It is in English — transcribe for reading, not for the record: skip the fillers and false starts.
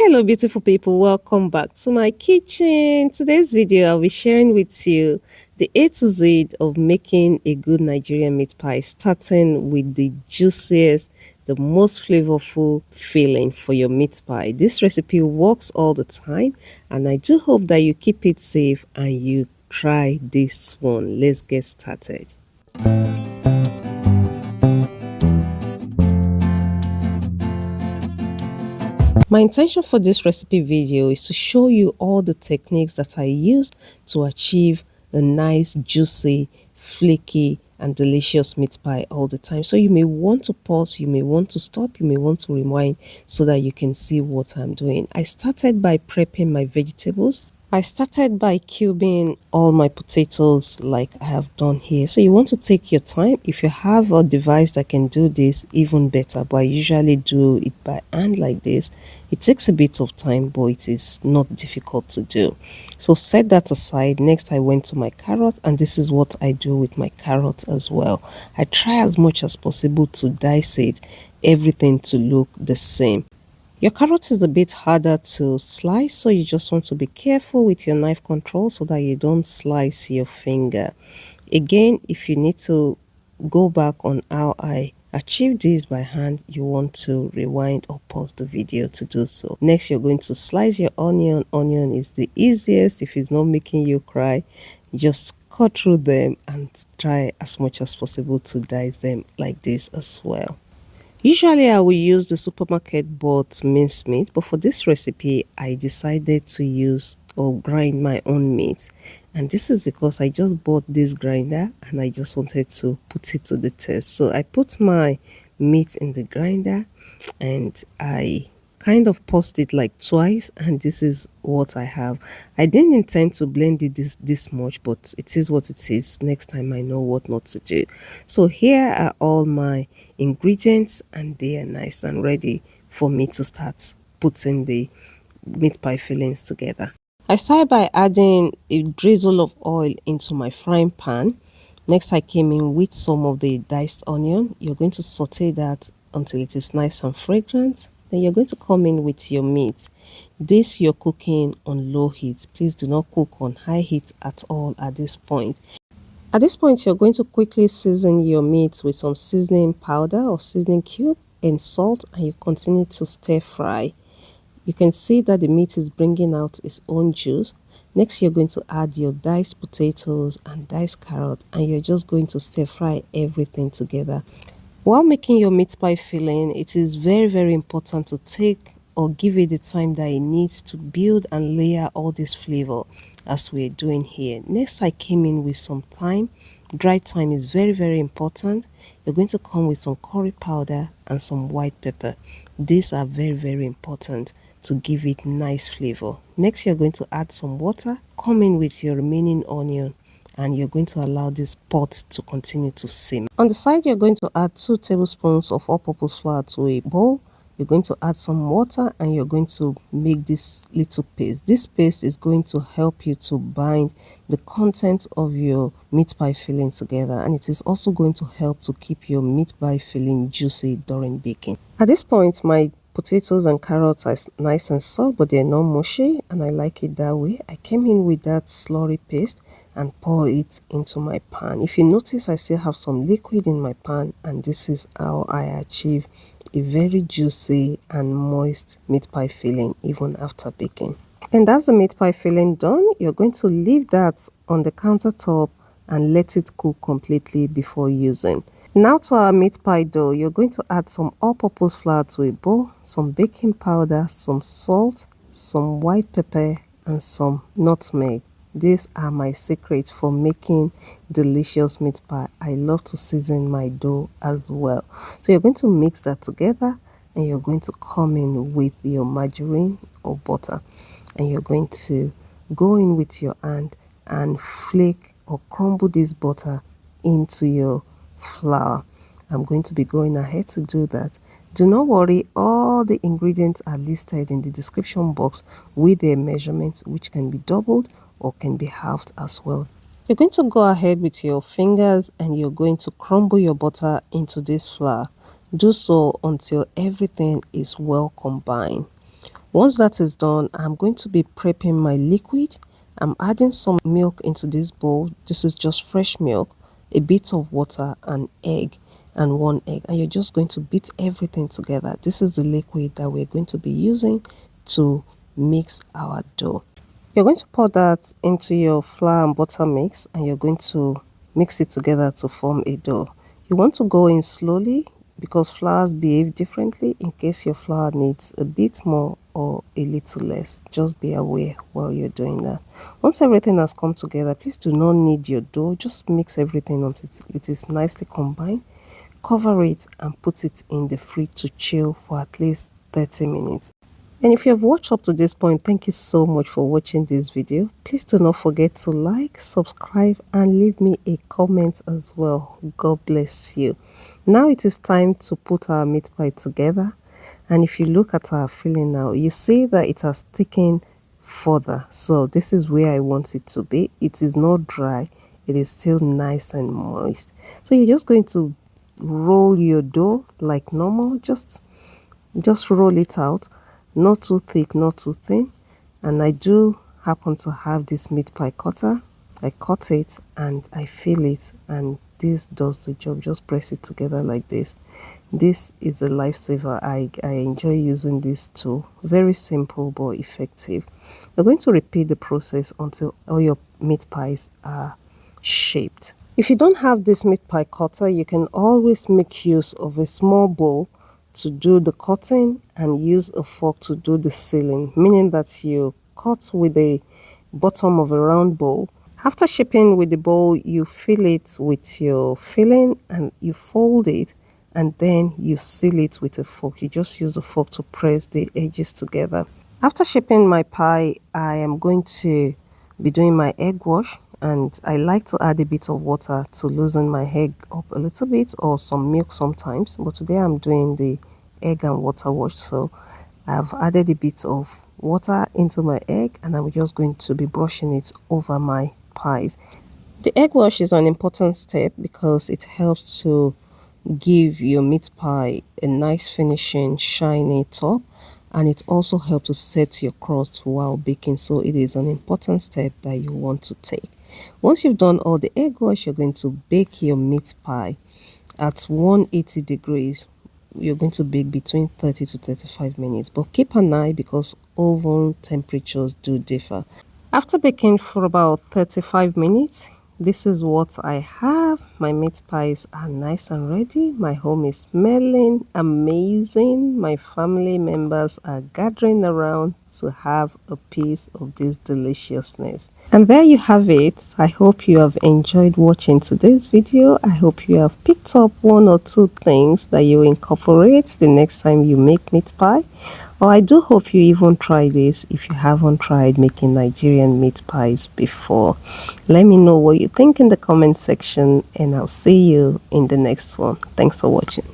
Hello beautiful people, welcome back to my kitchen. Today's video I'll be sharing with you the A to Z of making a good Nigerian meat pie, starting with the juiciest, the most flavorful filling for your meat pie. This recipe works all the time and I do hope that you keep it safe and you try this one. Let's get started. My intention for this recipe video is to show you all the techniques that I used to achieve a nice, juicy, flaky, and delicious meat pie all the time. So you may want to pause, you may want to stop, you may want to rewind so that you can see what I'm doing. I started by prepping my vegetables. I started by cubing all my potatoes like I have done here. So you want to take your time. If you have a device that can do this, even better. But I usually do it by hand like this. It takes a bit of time, but it is not difficult to do. So set that aside. Next, I went to my carrot, and this is what I do with my carrot as well. I try as much as possible to dice it, everything to look the same. Your carrot is a bit harder to slice, so you just want to be careful with your knife control so that you don't slice your finger. Again, if you need to go back on how I achieved this by hand, you want to rewind or pause the video to do so. Next, you're going to slice your onion. Onion is the easiest. If it's not making you cry, just cut through them and try as much as possible to dice them like this as well. Usually I will use the supermarket bought minced meat, but for this recipe I decided to use or grind my own meat. And this is because I just bought this grinder and I just wanted to put it to the test. So I put my meat in the grinder and I kind of paused it like twice, and this is what I have. I didn't intend to blend it this much, but it is what it is. Next time I know what not to do. So here are all my ingredients and they are nice and ready for me to start putting the meat pie fillings together. I started by adding a drizzle of oil into my frying pan. Next, I came in with some of the diced onion. You're going to saute that until it is nice and fragrant. Then you're going to come in with your meat. This you're cooking on low heat. Please do not cook on high heat at all at this point. At this point, you're going to quickly season your meat with some seasoning powder or seasoning cube and salt, and you continue to stir fry. You can see that the meat is bringing out its own juice. Next, you're going to add your diced potatoes and diced carrot, and you're just going to stir fry everything together. While making your meat pie filling, it is very important to take or give it the time that it needs to build and layer all this flavor as we're doing here. Next, I came in with some thyme. Dry thyme is very important. You're going to come with some curry powder and some white pepper. These are very important to give it nice flavor. Next, you're going to add some water. Come in with your remaining onion and you're going to allow this pot to continue to simmer. On the side, you're going to add 2 tablespoons of all-purpose flour to a bowl. You're going to add some water and you're going to make this little paste. This paste is going to help you to bind the content of your meat pie filling together, and it is also going to help to keep your meat pie filling juicy during baking. At this point, my potatoes and carrots are nice and soft, but they're not mushy, and I like it that way. I came in with that slurry paste and pour it into my pan. If you notice, I still have some liquid in my pan, and this is how I achieve a very juicy and moist meat pie filling even after baking. And that's the meat pie filling done. You're going to leave that on the countertop and let it cool completely before using. Now to our meat pie dough, you're going to add some all-purpose flour to a bowl, some baking powder, some salt, some white pepper, and some nutmeg. These are my secrets for making delicious meat pie. I love to season my dough as well. So you're going to mix that together and you're going to come in with your margarine or butter. And you're going to go in with your hand and flake or crumble this butter into your flour. I'm going to be going ahead to do that. Do not worry, all the ingredients are listed in the description box with their measurements, which can be doubled or can be halved as well. You're going to go ahead with your fingers and you're going to crumble your butter into this flour. Do so until everything is well combined. Once that is done, I'm going to be prepping my liquid. I'm adding some milk into this bowl. This is just fresh milk, a bit of water, an egg, and one egg. And you're just going to beat everything together. This is the liquid that we're going to be using to mix our dough. You're going to pour that into your flour and butter mix, and you're going to mix it together to form a dough. You want to go in slowly because flours behave differently. In case your flour needs a bit more or a little less, just be aware while you're doing that. Once everything has come together, please do not knead your dough. Just mix everything until it is nicely combined. Cover it and put it in the fridge to chill for at least 30 minutes. And if you have watched up to this point, thank you so much for watching this video. Please do not forget to like, subscribe, and leave me a comment as well. God bless you. Now it is time to put our meat pie together. And if you look at our filling now, you see that it has thickened further. So this is where I want it to be. It is not dry. It is still nice and moist. So you're just going to roll your dough like normal. Just roll it out, not too thick, not too thin. And I do happen to have this meat pie cutter. I cut it and I fill it, and this does the job. Just press it together like this. This is a lifesaver. I enjoy using this tool. Very simple but effective. We're going to repeat the process until all your meat pies are shaped. If you don't have this meat pie cutter, you can always make use of a small bowl to do the cutting and use a fork to do the sealing, meaning that you cut with the bottom of a round bowl. After shaping with the bowl, you fill it with your filling and you fold it, and then you seal it with a fork. You just use the fork to press the edges together. After shaping my pie, I am going to be doing my egg wash, and I like to add a bit of water to loosen my egg up a little bit, or some milk sometimes, but today I'm doing the egg and water wash. So I've added a bit of water into my egg, and I'm just going to be brushing it over my pies. The egg wash is an important step because it helps to give your meat pie a nice finishing shiny top, and it also helps to set your crust while baking. So it is an important step that you want to take. Once you've done all the egg wash, you're going to bake your meat pie at 180 degrees. You're going to bake between 30 to 35 minutes, but keep an eye because oven temperatures do differ. After baking for about 35 minutes, this is what I have. My meat pies are nice and ready. My home is smelling amazing. My family members are gathering around to have a piece of this deliciousness. And there you have it. I hope you have enjoyed watching today's video. I hope you have picked up one or two things that you incorporate the next time you make meat pie. Or I do hope you even try this if you haven't tried making Nigerian meat pies before. Let me know what you think in the comment section, and I'll see you in the next one. Thanks for watching.